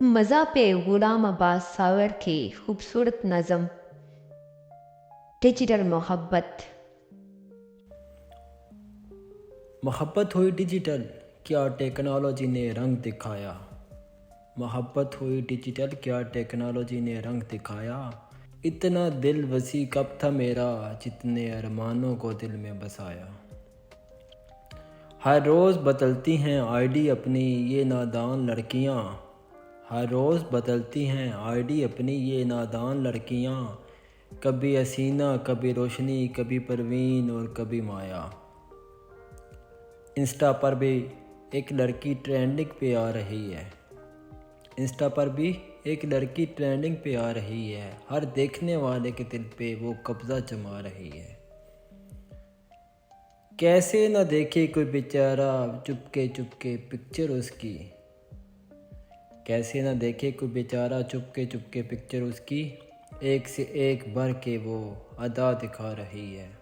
मज़ा पे गुलाम अब्बास सावर की खूबसूरत नज़म डिजिटल मोहब्बत। मोहब्बत हुई डिजिटल, क्या टेक्नोलॉजी ने रंग दिखाया। मोहब्बत हुई डिजिटल, क्या टेक्नोलॉजी ने रंग दिखाया। इतना दिल वसी कब था मेरा, जितने अरमानों को दिल में बसाया। हर रोज़ बदलती हैं आईडी अपनी ये नादान लड़कियां। हर रोज़ बदलती हैं आईडी अपनी ये नादान लड़कियां। कभी हसीना, कभी रोशनी, कभी परवीन और कभी माया। इंस्टा पर भी एक लड़की ट्रेंडिंग पे आ रही है। इंस्टा पर भी एक लड़की ट्रेंडिंग पे आ रही है। हर देखने वाले के दिल पे वो कब्ज़ा जमा रही है। कैसे न देखे कोई बेचारा चुपके चुपके पिक्चर उसकी। कैसे न देखे कोई बेचारा चुपके चुपके पिक्चर उसकी। एक से एक भर के वो अदा दिखा रही है।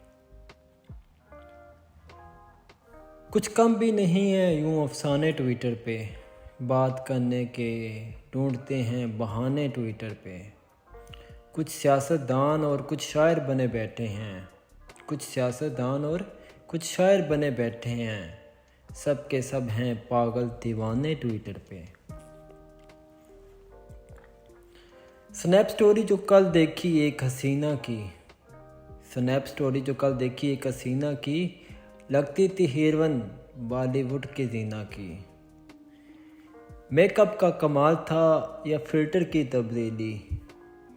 कुछ कम भी नहीं है यूं अफसाने ट्विटर पे। बात करने के ढूंढते हैं बहाने ट्विटर पे। कुछ सियासतदान और कुछ शायर बने बैठे हैं। कुछ सियासतदान और कुछ शायर बने बैठे हैं। सब के सब हैं पागल दीवाने ट्विटर पे। स्नैप स्टोरी जो कल देखी एक हसीना की। स्नैप स्टोरी जो कल देखी एक हसीना की। लगती थी हीरोइन बॉलीवुड की जीना की। मेकअप का कमाल था या फिल्टर की तब्दीली।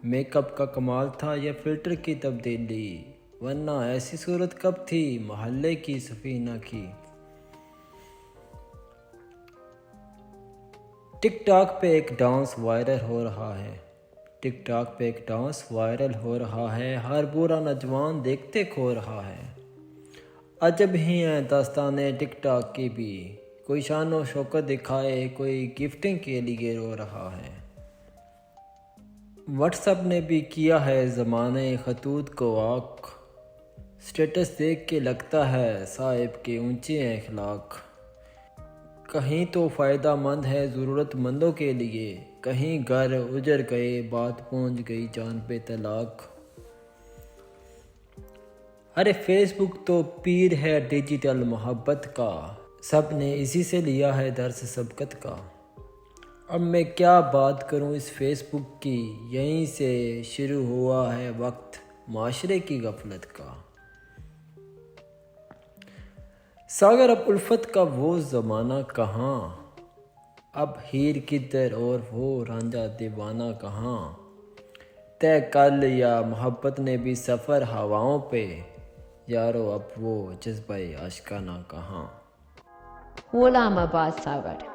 मेकअप का कमाल था या फिल्टर की तब्दीली। वरना ऐसी सूरत कब थी मोहल्ले की सफीना की। टिकटॉक पे एक डांस वायरल हो रहा है। टिकटॉक पे एक डांस वायरल हो रहा है। हर बुरा नौजवान देखते खो रहा है। अजब ही हैं दास्ताने टिकटॉक की भी। कोई शान व शौकत दिखाए, कोई गिफ्टिंग के लिए रो रहा है। व्हाट्सएप ने भी किया है ज़माने खतूत को आँख। स्टेटस देख के लगता है साहिब के ऊंचे अखलाक। कहीं तो फ़ायदा मंद है ज़रूरतमंदों के लिए। कहीं घर उजड़ गए, बात पहुंच गई जान पे तलाक। अरे फेसबुक तो पीर है डिजिटल मोहब्बत का। सब ने इसी से लिया है दर्स सबकत का। अब मैं क्या बात करूं इस फेसबुक की। यहीं से शुरू हुआ है वक्त माशरे की गफलत का। सागर अब उल्फत का वो ज़माना कहाँ। अब हीर किधर और वो रांझा दीवाना कहाँ। तय कर लिया मोहब्बत ने भी सफ़र हवाओं पे। यारो अब वो जज्बा आशिकाना कहाँ। गुलाम अब्बास सावर।